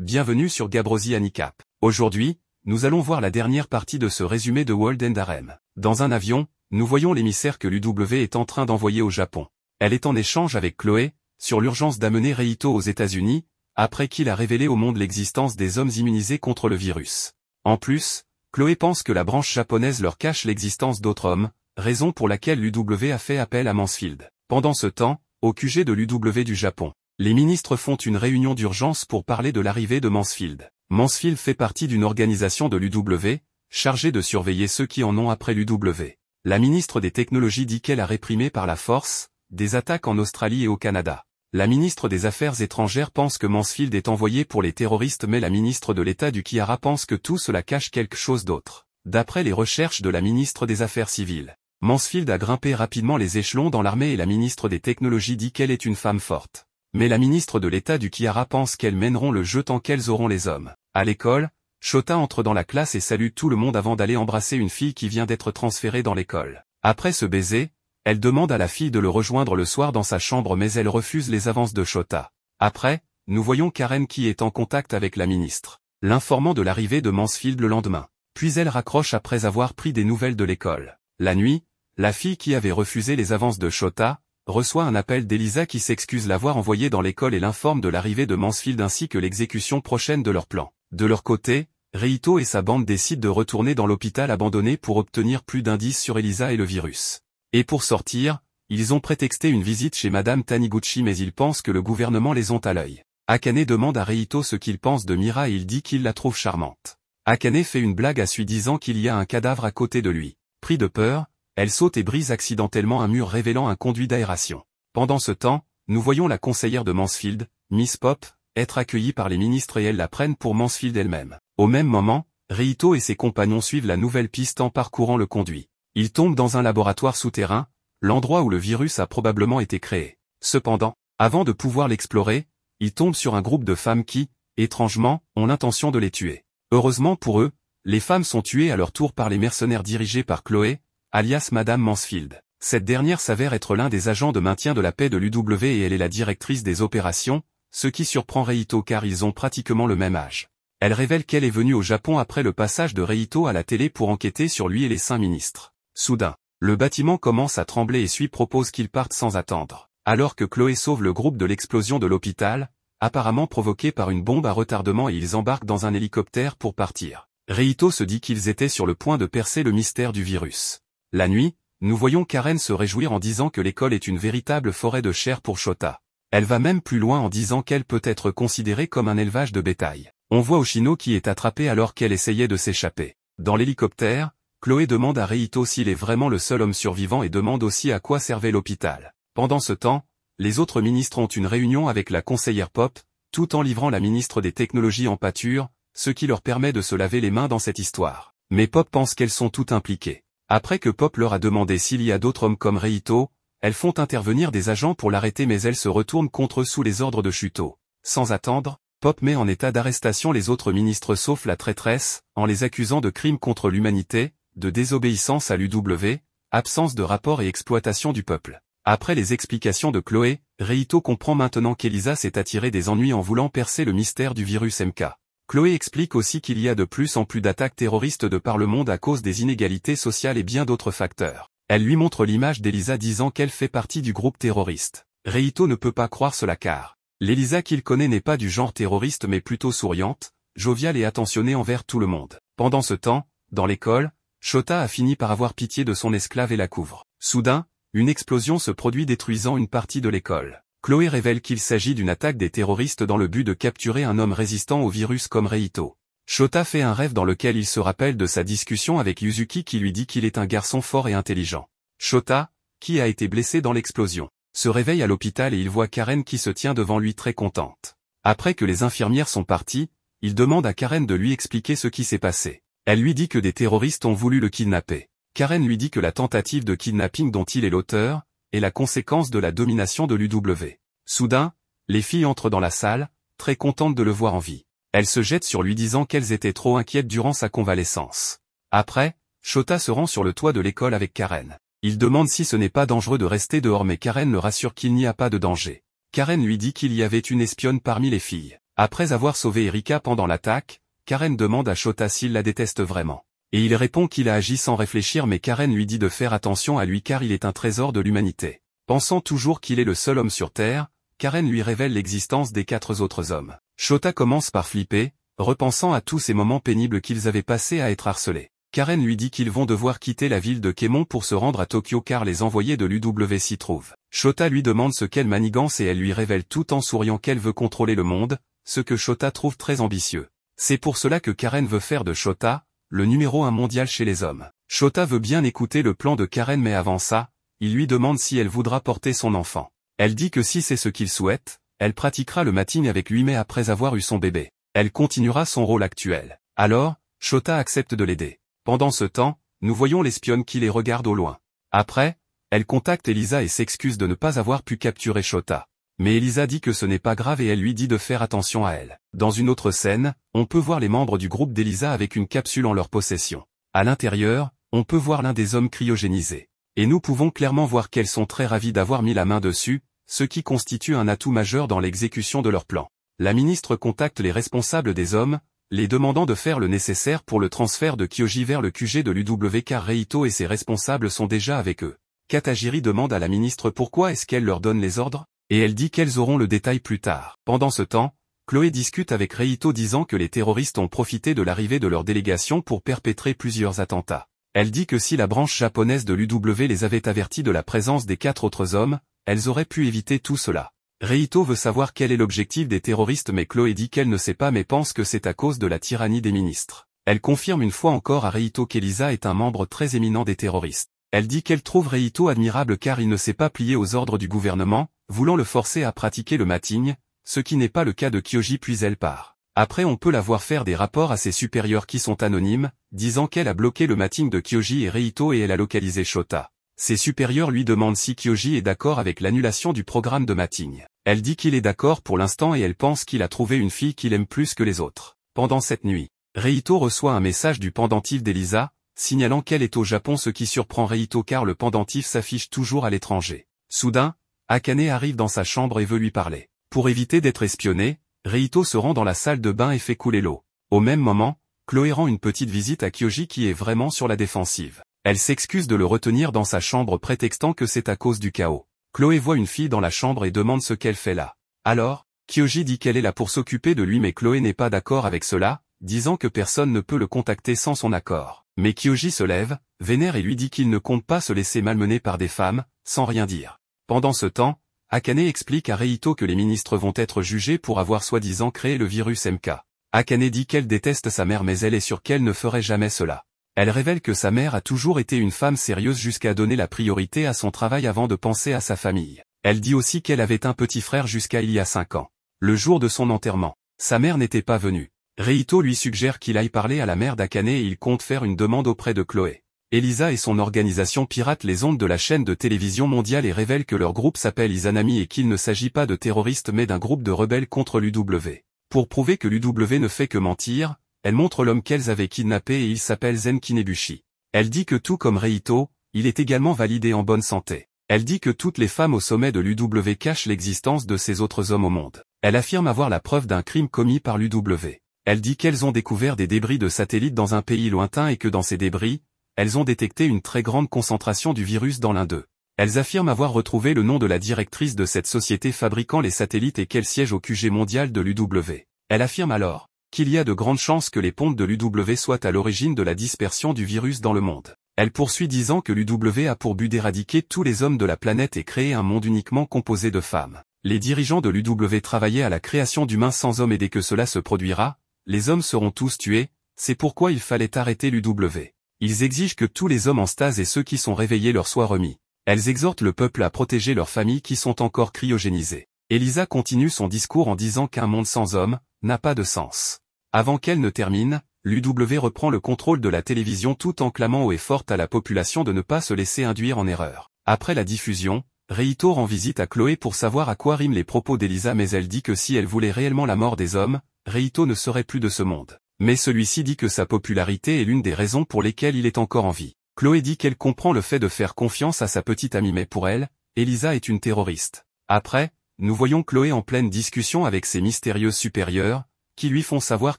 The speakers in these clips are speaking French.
Bienvenue sur Gabrosi Handicap. Aujourd'hui, nous allons voir la dernière partie de ce résumé de World End Harem. Dans un avion, nous voyons l'émissaire que l'UW est en train d'envoyer au Japon. Elle est en échange avec Chloé, sur l'urgence d'amener Reito aux États-Unis, après qu'il a révélé au monde l'existence des hommes immunisés contre le virus. En plus, Chloé pense que la branche japonaise leur cache l'existence d'autres hommes, raison pour laquelle l'UW a fait appel à Mansfield. Pendant ce temps, au QG de l'UW du Japon, les ministres font une réunion d'urgence pour parler de l'arrivée de Mansfield. Mansfield fait partie d'une organisation de l'UW, chargée de surveiller ceux qui en ont après l'UW. La ministre des Technologies dit qu'elle a réprimé par la force des attaques en Australie et au Canada. La ministre des Affaires étrangères pense que Mansfield est envoyé pour les terroristes, mais la ministre de l'État du Kihara pense que tout cela cache quelque chose d'autre. D'après les recherches de la ministre des Affaires civiles, Mansfield a grimpé rapidement les échelons dans l'armée et la ministre des Technologies dit qu'elle est une femme forte. Mais la ministre de l'État du Kihara pense qu'elles mèneront le jeu tant qu'elles auront les hommes. À l'école, Shota entre dans la classe et salue tout le monde avant d'aller embrasser une fille qui vient d'être transférée dans l'école. Après ce baiser, elle demande à la fille de le rejoindre le soir dans sa chambre, mais elle refuse les avances de Shota. Après, nous voyons Karen qui est en contact avec la ministre, l'informant de l'arrivée de Mansfield le lendemain. Puis elle raccroche après avoir pris des nouvelles de l'école. La nuit, la fille qui avait refusé les avances de Shota reçoit un appel d'Elisa qui s'excuse l'avoir envoyée dans l'école et l'informe de l'arrivée de Mansfield ainsi que l'exécution prochaine de leur plan. De leur côté, Reito et sa bande décident de retourner dans l'hôpital abandonné pour obtenir plus d'indices sur Elisa et le virus. Et pour sortir, ils ont prétexté une visite chez Madame Taniguchi, mais ils pensent que le gouvernement les ont à l'œil. Akane demande à Reito ce qu'il pense de Mira et il dit qu'il la trouve charmante. Akane fait une blague à Sui disant qu'il y a un cadavre à côté de lui. Pris de peur, elle saute et brise accidentellement un mur révélant un conduit d'aération. Pendant ce temps, nous voyons la conseillère de Mansfield, Miss Pop, être accueillie par les ministres et elles la prennent pour Mansfield elle-même. Au même moment, Reito et ses compagnons suivent la nouvelle piste en parcourant le conduit. Ils tombent dans un laboratoire souterrain, l'endroit où le virus a probablement été créé. Cependant, avant de pouvoir l'explorer, ils tombent sur un groupe de femmes qui, étrangement, ont l'intention de les tuer. Heureusement pour eux, les femmes sont tuées à leur tour par les mercenaires dirigés par Chloé, alias Madame Mansfield. Cette dernière s'avère être l'un des agents de maintien de la paix de l'UW et elle est la directrice des opérations, ce qui surprend Reito car ils ont pratiquement le même âge. Elle révèle qu'elle est venue au Japon après le passage de Reito à la télé pour enquêter sur lui et les 5 ministres. Soudain, le bâtiment commence à trembler et Sui propose qu'ils partent sans attendre. Alors que Chloé sauve le groupe de l'explosion de l'hôpital, apparemment provoquée par une bombe à retardement et ils embarquent dans un hélicoptère pour partir. Reito se dit qu'ils étaient sur le point de percer le mystère du virus. La nuit, nous voyons Karen se réjouir en disant que l'école est une véritable forêt de chair pour Shota. Elle va même plus loin en disant qu'elle peut être considérée comme un élevage de bétail. On voit Oshino qui est attrapée alors qu'elle essayait de s'échapper. Dans l'hélicoptère, Chloé demande à Reito s'il est vraiment le seul homme survivant et demande aussi à quoi servait l'hôpital. Pendant ce temps, les autres ministres ont une réunion avec la conseillère Pop, tout en livrant la ministre des Technologies en pâture, ce qui leur permet de se laver les mains dans cette histoire. Mais Pop pense qu'elles sont toutes impliquées. Après que Pop leur a demandé s'il y a d'autres hommes comme Reito, elles font intervenir des agents pour l'arrêter mais elle se retourne contre eux sous les ordres de Shuto. Sans attendre, Pop met en état d'arrestation les autres ministres sauf la traîtresse, en les accusant de crimes contre l'humanité, de désobéissance à l'UW, absence de rapport et exploitation du peuple. Après les explications de Chloé, Reito comprend maintenant qu'Elisa s'est attirée des ennuis en voulant percer le mystère du virus MK. Chloé explique aussi qu'il y a de plus en plus d'attaques terroristes de par le monde à cause des inégalités sociales et bien d'autres facteurs. Elle lui montre l'image d'Elisa disant qu'elle fait partie du groupe terroriste. Reito ne peut pas croire cela car l'Elisa qu'il connaît n'est pas du genre terroriste mais plutôt souriante, joviale et attentionnée envers tout le monde. Pendant ce temps, dans l'école, Shota a fini par avoir pitié de son esclave et la couvre. Soudain, une explosion se produit détruisant une partie de l'école. Chloé révèle qu'il s'agit d'une attaque des terroristes dans le but de capturer un homme résistant au virus comme Reito. Shota fait un rêve dans lequel il se rappelle de sa discussion avec Yuzuki qui lui dit qu'il est un garçon fort et intelligent. Shota, qui a été blessé dans l'explosion, se réveille à l'hôpital et il voit Karen qui se tient devant lui très contente. Après que les infirmières sont parties, il demande à Karen de lui expliquer ce qui s'est passé. Elle lui dit que des terroristes ont voulu le kidnapper. Karen lui dit que la tentative de kidnapping dont il est l'auteur est la conséquence de la domination de l'UW. Soudain, les filles entrent dans la salle, très contentes de le voir en vie. Elles se jettent sur lui disant qu'elles étaient trop inquiètes durant sa convalescence. Après, Shota se rend sur le toit de l'école avec Karen. Il demande si ce n'est pas dangereux de rester dehors mais Karen le rassure qu'il n'y a pas de danger. Karen lui dit qu'il y avait une espionne parmi les filles. Après avoir sauvé Erika pendant l'attaque, Karen demande à Shota s'il la déteste vraiment. Et il répond qu'il a agi sans réfléchir mais Karen lui dit de faire attention à lui car il est un trésor de l'humanité. Pensant toujours qu'il est le seul homme sur Terre, Karen lui révèle l'existence des 4 autres hommes. Shota commence par flipper, repensant à tous ces moments pénibles qu'ils avaient passés à être harcelés. Karen lui dit qu'ils vont devoir quitter la ville de Kémon pour se rendre à Tokyo car les envoyés de l'UW s'y trouvent. Shota lui demande ce qu'elle manigance et elle lui révèle tout en souriant qu'elle veut contrôler le monde, ce que Shota trouve très ambitieux. C'est pour cela que Karen veut faire de Shota le numéro 1 mondial chez les hommes. Shota veut bien écouter le plan de Karen mais avant ça, il lui demande si elle voudra porter son enfant. Elle dit que si c'est ce qu'il souhaite, elle pratiquera le matting avec lui mais après avoir eu son bébé, elle continuera son rôle actuel. Alors, Shota accepte de l'aider. Pendant ce temps, nous voyons l'espionne qui les regarde au loin. Après, elle contacte Elisa et s'excuse de ne pas avoir pu capturer Shota. Mais Elisa dit que ce n'est pas grave et elle lui dit de faire attention à elle. Dans une autre scène, on peut voir les membres du groupe d'Elisa avec une capsule en leur possession. À l'intérieur, on peut voir l'un des hommes cryogénisés. Et nous pouvons clairement voir qu'elles sont très ravies d'avoir mis la main dessus, ce qui constitue un atout majeur dans l'exécution de leur plan. La ministre contacte les responsables des hommes, les demandant de faire le nécessaire pour le transfert de Kyoji vers le QG de l'UW car Reito et ses responsables sont déjà avec eux. Katajiri demande à la ministre pourquoi est-ce qu'elle leur donne les ordres, et elle dit qu'elles auront le détail plus tard. Pendant ce temps, Chloé discute avec Reito disant que les terroristes ont profité de l'arrivée de leur délégation pour perpétrer plusieurs attentats. Elle dit que si la branche japonaise de l'UW les avait avertis de la présence des 4 autres hommes, elles auraient pu éviter tout cela. Reito veut savoir quel est l'objectif des terroristes mais Chloé dit qu'elle ne sait pas mais pense que c'est à cause de la tyrannie des ministres. Elle confirme une fois encore à Reito qu'Elisa est un membre très éminent des terroristes. Elle dit qu'elle trouve Reito admirable car il ne s'est pas plié aux ordres du gouvernement, voulant le forcer à pratiquer le matting, ce qui n'est pas le cas de Kyoji puis elle part. Après on peut la voir faire des rapports à ses supérieurs qui sont anonymes, disant qu'elle a bloqué le matting de Kyoji et Reito et elle a localisé Shota. Ses supérieurs lui demandent si Kyoji est d'accord avec l'annulation du programme de matting. Elle dit qu'il est d'accord pour l'instant et elle pense qu'il a trouvé une fille qu'il aime plus que les autres. Pendant cette nuit, Reito reçoit un message du pendentif d'Elisa, signalant qu'elle est au Japon ce qui surprend Reito car le pendentif s'affiche toujours à l'étranger. Soudain, Akane arrive dans sa chambre et veut lui parler. Pour éviter d'être espionné, Reito se rend dans la salle de bain et fait couler l'eau. Au même moment, Chloé rend une petite visite à Kyoji qui est vraiment sur la défensive. Elle s'excuse de le retenir dans sa chambre prétextant que c'est à cause du chaos. Chloé voit une fille dans la chambre et demande ce qu'elle fait là. Alors, Kyoji dit qu'elle est là pour s'occuper de lui mais Chloé n'est pas d'accord avec cela, disant que personne ne peut le contacter sans son accord. Mais Kyoji se lève, vénère et lui dit qu'il ne compte pas se laisser malmener par des femmes, sans rien dire. Pendant ce temps, Akane explique à Reito que les ministres vont être jugés pour avoir soi-disant créé le virus MK. Akane dit qu'elle déteste sa mère mais elle est sûre qu'elle ne ferait jamais cela. Elle révèle que sa mère a toujours été une femme sérieuse jusqu'à donner la priorité à son travail avant de penser à sa famille. Elle dit aussi qu'elle avait un petit frère jusqu'à il y a 5 ans. Le jour de son enterrement, sa mère n'était pas venue. Reito lui suggère qu'il aille parler à la mère d'Akane et il compte faire une demande auprès de Chloé. Elisa et son organisation piratent les ondes de la chaîne de télévision mondiale et révèlent que leur groupe s'appelle Izanami et qu'il ne s'agit pas de terroristes mais d'un groupe de rebelles contre l'UW. Pour prouver que l'UW ne fait que mentir, elle montre l'homme qu'elles avaient kidnappé et il s'appelle Zen Kinebushi. Elle dit que tout comme Reito, il est également validé en bonne santé. Elle dit que toutes les femmes au sommet de l'UW cachent l'existence de ces autres hommes au monde. Elle affirme avoir la preuve d'un crime commis par l'UW. Elle dit qu'elles ont découvert des débris de satellites dans un pays lointain et que dans ces débris, elles ont détecté une très grande concentration du virus dans l'un d'eux. Elles affirment avoir retrouvé le nom de la directrice de cette société fabriquant les satellites et qu'elle siège au QG mondial de l'UW. Elle affirme alors qu'il y a de grandes chances que les pontes de l'UW soient à l'origine de la dispersion du virus dans le monde. Elle poursuit disant que l'UW a pour but d'éradiquer tous les hommes de la planète et créer un monde uniquement composé de femmes. Les dirigeants de l'UW travaillaient à la création d'humains sans hommes et dès que cela se produira, les hommes seront tous tués, c'est pourquoi il fallait arrêter l'UW. Ils exigent que tous les hommes en stase et ceux qui sont réveillés leur soient remis. Elles exhortent le peuple à protéger leurs familles qui sont encore cryogénisées. Elisa continue son discours en disant qu'un monde sans hommes n'a pas de sens. Avant qu'elle ne termine, l'UW reprend le contrôle de la télévision tout en clamant haut et fort à la population de ne pas se laisser induire en erreur. Après la diffusion, Reito rend visite à Chloé pour savoir à quoi riment les propos d'Elisa mais elle dit que si elle voulait réellement la mort des hommes, Reito ne serait plus de ce monde. Mais celui-ci dit que sa popularité est l'une des raisons pour lesquelles il est encore en vie. Chloé dit qu'elle comprend le fait de faire confiance à sa petite amie mais pour elle, Elisa est une terroriste. Après, nous voyons Chloé en pleine discussion avec ses mystérieuses supérieures, qui lui font savoir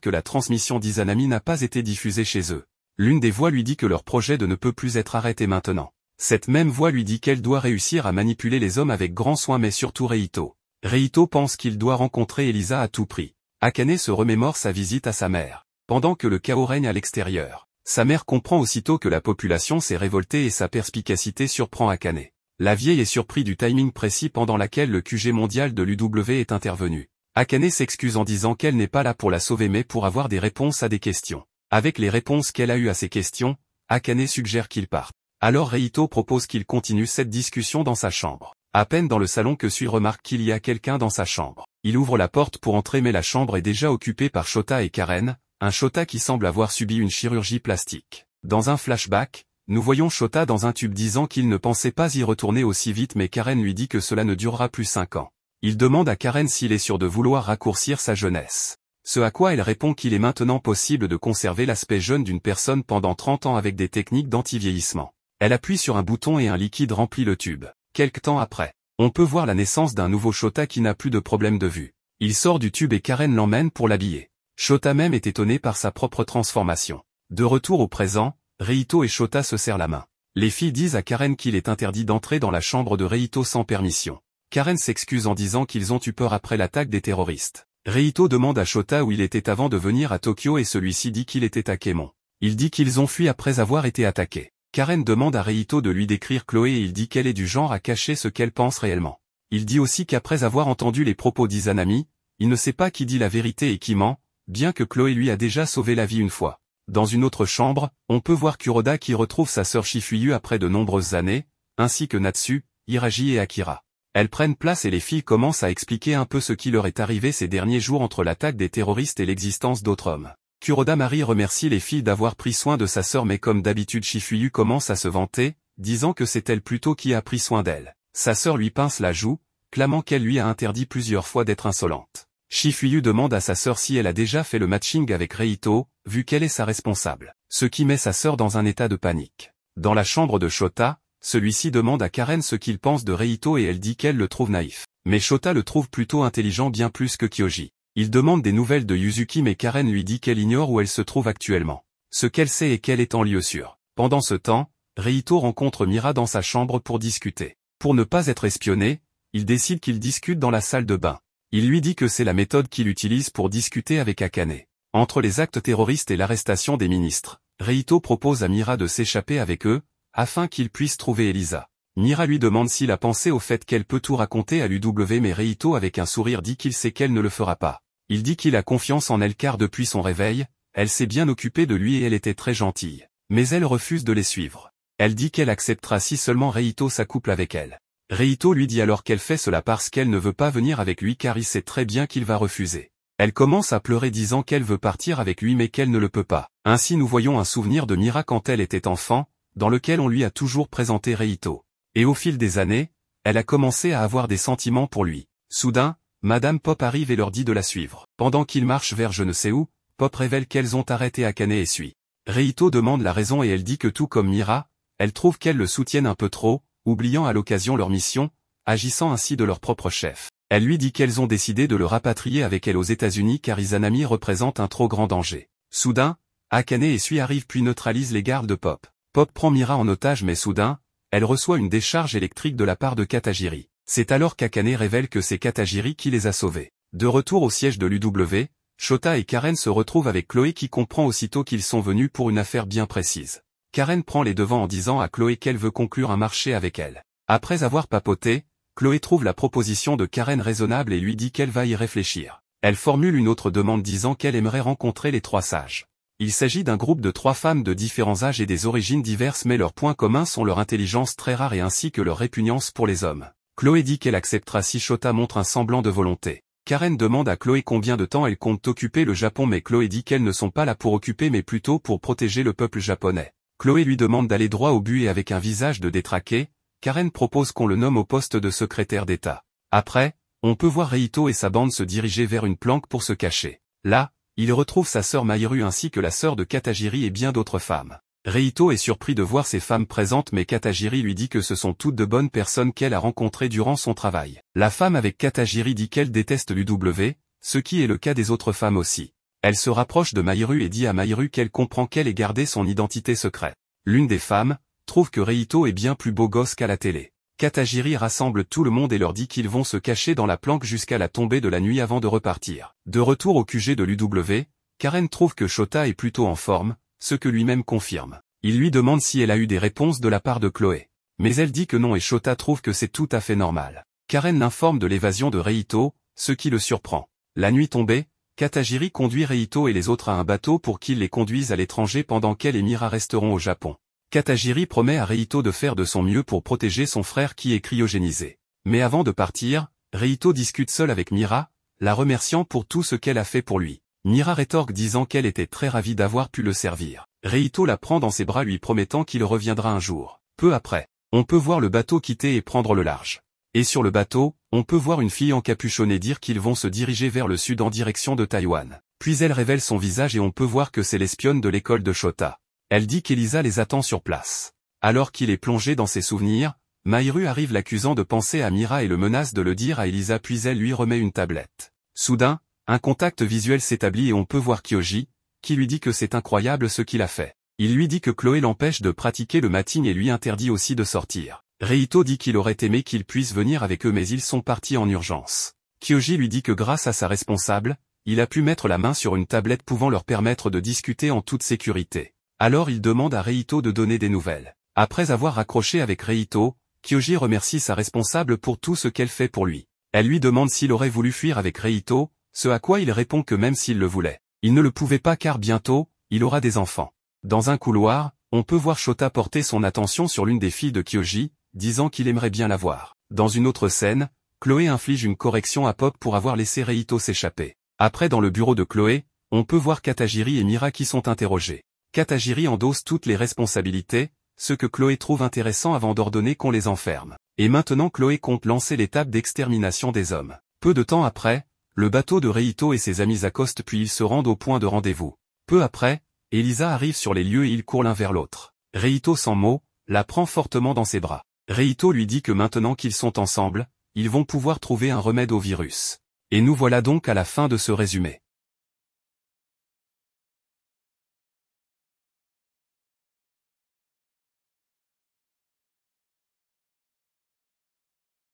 que la transmission d'Izanami n'a pas été diffusée chez eux. L'une des voix lui dit que leur projet ne peut plus être arrêté maintenant. Cette même voix lui dit qu'elle doit réussir à manipuler les hommes avec grand soin mais surtout Reito. Reito pense qu'il doit rencontrer Elisa à tout prix. Akane se remémore sa visite à sa mère. Pendant que le chaos règne à l'extérieur, sa mère comprend aussitôt que la population s'est révoltée et sa perspicacité surprend Akane. La vieille est surprise du timing précis pendant lequel le QG mondial de l'UW est intervenu. Akane s'excuse en disant qu'elle n'est pas là pour la sauver mais pour avoir des réponses à des questions. Avec les réponses qu'elle a eues à ces questions, Akane suggère qu'il parte. Alors Reito propose qu'il continue cette discussion dans sa chambre. À peine dans le salon que Sui remarque qu'il y a quelqu'un dans sa chambre. Il ouvre la porte pour entrer mais la chambre est déjà occupée par Shota et Karen, un Shota qui semble avoir subi une chirurgie plastique. Dans un flashback, nous voyons Shota dans un tube disant qu'il ne pensait pas y retourner aussi vite mais Karen lui dit que cela ne durera plus 5 ans. Il demande à Karen s'il est sûr de vouloir raccourcir sa jeunesse. Ce à quoi elle répond qu'il est maintenant possible de conserver l'aspect jeune d'une personne pendant 30 ans avec des techniques d'anti-vieillissement. Elle appuie sur un bouton et un liquide remplit le tube. Quelque temps après, on peut voir la naissance d'un nouveau Shota qui n'a plus de problème de vue. Il sort du tube et Karen l'emmène pour l'habiller. Shota même est étonné par sa propre transformation. De retour au présent, Reito et Shota se serrent la main. Les filles disent à Karen qu'il est interdit d'entrer dans la chambre de Reito sans permission. Karen s'excuse en disant qu'ils ont eu peur après l'attaque des terroristes. Reito demande à Shota où il était avant de venir à Tokyo et celui-ci dit qu'il était à Keimon. Il dit qu'ils ont fui après avoir été attaqués. Karen demande à Reito de lui décrire Chloé et il dit qu'elle est du genre à cacher ce qu'elle pense réellement. Il dit aussi qu'après avoir entendu les propos d'Izanami, il ne sait pas qui dit la vérité et qui ment, bien que Chloé lui a déjà sauvé la vie une fois. Dans une autre chambre, on peut voir Kuroda qui retrouve sa sœur Shifuyu après de nombreuses années, ainsi que Natsu, Hiraji et Akira. Elles prennent place et les filles commencent à expliquer un peu ce qui leur est arrivé ces derniers jours entre l'attaque des terroristes et l'existence d'autres hommes. Kuroda Marie remercie les filles d'avoir pris soin de sa sœur mais comme d'habitude Shifuyu commence à se vanter, disant que c'est elle plutôt qui a pris soin d'elle. Sa sœur lui pince la joue, clamant qu'elle lui a interdit plusieurs fois d'être insolente. Shifuyu demande à sa sœur si elle a déjà fait le matching avec Reito, vu qu'elle est sa responsable, ce qui met sa sœur dans un état de panique. Dans la chambre de Shota, celui-ci demande à Karen ce qu'il pense de Reito et elle dit qu'elle le trouve naïf. Mais Shota le trouve plutôt intelligent bien plus que Kyoji. Il demande des nouvelles de Yuzuki mais Karen lui dit qu'elle ignore où elle se trouve actuellement. Ce qu'elle sait est qu'elle est en lieu sûr. Pendant ce temps, Reito rencontre Mira dans sa chambre pour discuter. Pour ne pas être espionné, il décide qu'ils discutent dans la salle de bain. Il lui dit que c'est la méthode qu'il utilise pour discuter avec Akane. Entre les actes terroristes et l'arrestation des ministres, Reito propose à Mira de s'échapper avec eux, afin qu'il puisse trouver Elisa. Mira lui demande s'il a pensé au fait qu'elle peut tout raconter à l'UW mais Reito avec un sourire dit qu'il sait qu'elle ne le fera pas. Il dit qu'il a confiance en elle car depuis son réveil, elle s'est bien occupée de lui et elle était très gentille. Mais elle refuse de les suivre. Elle dit qu'elle acceptera si seulement Reito s'accouple avec elle. Reito lui dit alors qu'elle fait cela parce qu'elle ne veut pas venir avec lui car il sait très bien qu'il va refuser. Elle commence à pleurer disant qu'elle veut partir avec lui mais qu'elle ne le peut pas. Ainsi nous voyons un souvenir de Mira quand elle était enfant, dans lequel on lui a toujours présenté Reito. Et au fil des années, elle a commencé à avoir des sentiments pour lui. Soudain, Madame Pop arrive et leur dit de la suivre. Pendant qu'ils marchent vers je ne sais où, Pop révèle qu'elles ont arrêté Akane et Sui. Reito demande la raison et elle dit que tout comme Mira, elle trouve qu'elles le soutiennent un peu trop, oubliant à l'occasion leur mission, agissant ainsi de leur propre chef. Elle lui dit qu'elles ont décidé de le rapatrier avec elle aux États-Unis car Izanami représente un trop grand danger. Soudain, Akane et Sui arrivent puis neutralisent les gardes de Pop. Pop prend Mira en otage mais soudain, elle reçoit une décharge électrique de la part de Katajiri. C'est alors qu'Akane révèle que c'est Katajiri qui les a sauvés. De retour au siège de l'UW, Shota et Karen se retrouvent avec Chloé qui comprend aussitôt qu'ils sont venus pour une affaire bien précise. Karen prend les devants en disant à Chloé qu'elle veut conclure un marché avec elle. Après avoir papoté, Chloé trouve la proposition de Karen raisonnable et lui dit qu'elle va y réfléchir. Elle formule une autre demande disant qu'elle aimerait rencontrer les 3 sages. Il s'agit d'un groupe de 3 femmes de différents âges et des origines diverses mais leurs points communs sont leur intelligence très rare et ainsi que leur répugnance pour les hommes. Chloé dit qu'elle acceptera si Shota montre un semblant de volonté. Karen demande à Chloé combien de temps elle compte occuper le Japon mais Chloé dit qu'elles ne sont pas là pour occuper mais plutôt pour protéger le peuple japonais. Chloé lui demande d'aller droit au but et avec un visage de détraqué, Karen propose qu'on le nomme au poste de secrétaire d'État. Après, on peut voir Reito et sa bande se diriger vers une planque pour se cacher. Là, il retrouve sa sœur Mahiru ainsi que la sœur de Katajiri et bien d'autres femmes. Reito est surpris de voir ces femmes présentes mais Katajiri lui dit que ce sont toutes de bonnes personnes qu'elle a rencontrées durant son travail. La femme avec Katajiri dit qu'elle déteste l'UW, ce qui est le cas des autres femmes aussi. Elle se rapproche de Mahiru et dit à Mahiru qu'elle comprend qu'elle ait gardé son identité secrète. L'une des femmes trouve que Reito est bien plus beau gosse qu'à la télé. Katajiri rassemble tout le monde et leur dit qu'ils vont se cacher dans la planque jusqu'à la tombée de la nuit avant de repartir. De retour au QG de l'UW, Karen trouve que Shota est plutôt en forme, ce que lui-même confirme. Il lui demande si elle a eu des réponses de la part de Chloé. Mais elle dit que non et Shota trouve que c'est tout à fait normal. Karen l'informe de l'évasion de Reito, ce qui le surprend. La nuit tombée, Katajiri conduit Reito et les autres à un bateau pour qu'ils les conduisent à l'étranger pendant qu'elle et Mira resteront au Japon. Katajiri promet à Reito de faire de son mieux pour protéger son frère qui est cryogénisé. Mais avant de partir, Reito discute seul avec Mira, la remerciant pour tout ce qu'elle a fait pour lui. Mira rétorque disant qu'elle était très ravie d'avoir pu le servir. Reito la prend dans ses bras lui promettant qu'il reviendra un jour. Peu après, on peut voir le bateau quitter et prendre le large. Et sur le bateau, on peut voir une fille encapuchonnée dire qu'ils vont se diriger vers le sud en direction de Taïwan. Puis elle révèle son visage et on peut voir que c'est l'espionne de l'école de Shota. Elle dit qu'Elisa les attend sur place. Alors qu'il est plongé dans ses souvenirs, Mahiru arrive l'accusant de penser à Mira et le menace de le dire à Elisa puis elle lui remet une tablette. Soudain, un contact visuel s'établit et on peut voir Kyoji, qui lui dit que c'est incroyable ce qu'il a fait. Il lui dit que Chloé l'empêche de pratiquer le mating et lui interdit aussi de sortir. Reito dit qu'il aurait aimé qu'ils puissent venir avec eux mais ils sont partis en urgence. Kyoji lui dit que grâce à sa responsable, il a pu mettre la main sur une tablette pouvant leur permettre de discuter en toute sécurité. Alors il demande à Reito de donner des nouvelles. Après avoir raccroché avec Reito, Kyoji remercie sa responsable pour tout ce qu'elle fait pour lui. Elle lui demande s'il aurait voulu fuir avec Reito, ce à quoi il répond que même s'il le voulait, il ne le pouvait pas car bientôt, il aura des enfants. Dans un couloir, on peut voir Shota porter son attention sur l'une des filles de Kyoji, disant qu'il aimerait bien la voir. Dans une autre scène, Chloé inflige une correction à Pop pour avoir laissé Reito s'échapper. Après dans le bureau de Chloé, on peut voir Katajiri et Mira qui sont interrogés. Katajiri endosse toutes les responsabilités, ce que Chloé trouve intéressant avant d'ordonner qu'on les enferme. Et maintenant Chloé compte lancer l'étape d'extermination des hommes. Peu de temps après, le bateau de Reito et ses amis accostent puis ils se rendent au point de rendez-vous. Peu après, Elisa arrive sur les lieux et ils courent l'un vers l'autre. Reito sans mots, la prend fortement dans ses bras. Reito lui dit que maintenant qu'ils sont ensemble, ils vont pouvoir trouver un remède au virus. Et nous voilà donc à la fin de ce résumé.